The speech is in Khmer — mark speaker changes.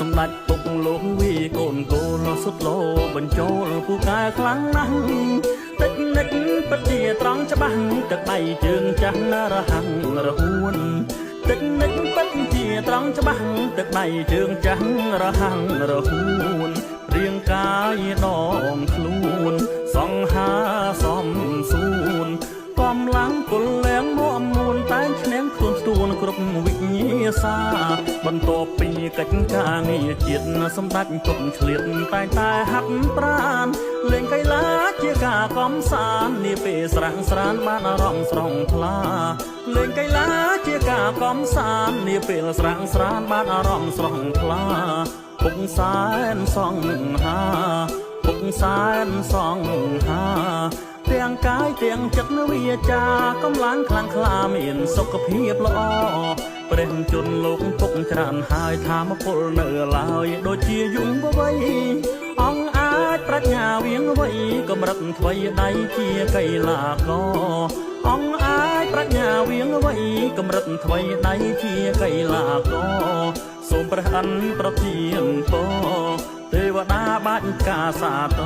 Speaker 1: សម្ដេចពុកលោកវីកូនកូលសុទ្ធលោបញ្ចូលពូកែខ្លាំងណាស់តិចនិចពិតជាត្រង់ច្បាស់ទឹកដៃជើងចាស់រហ័ងរហួនតិចនិចពិតជាត្រង់ច្បាស់ទឹកដៃជើងចាស់រហ័ងរហួនរាងកាយដងខ្លួនសង្ហាសំសួនកំឡាំងពលលែងមកមួនតែងឈ្នះខ្លួនស្ទួនគ្រប់វិញ្ញាសាបន្ទាប់ពីកិច្ចការងារជាតិសម្ដេចពុកឆ្លៀតតែងតែហាត់ប្រាណលេងកីឡាជាការកំសាន្តនាពេលស្រាំងស្រានបានអារម្មណ៍ស្រស់ថ្លាលេងកីឡាជាការកំសាន្តនាពេលស្រាំងស្រានបានអារម្មណ៍ស្រស់ថ្លាពុកសែនសង្ហាពុកសែនសង្ហាទាំងកាយទាំងចិត្តវាចាកម្លាំងខ្លាំងក្លាមានសុខភាពល្អព្រះជន្មលោកពុកច្រើនហើយធម៌ពលនៅឡើយដូចជាយុងវ័យអង្គអាចប្រាជ្ញាវៀងវៃកម្រិតថ្វីដៃជាកីឡាករអង្គអាចប្រាជ្ញាវៀងវៃកម្រិតថ្វីដៃជាកីឡាករសូមព្រះអិនប្រទានពរទេវតាបាច់ការសាទរ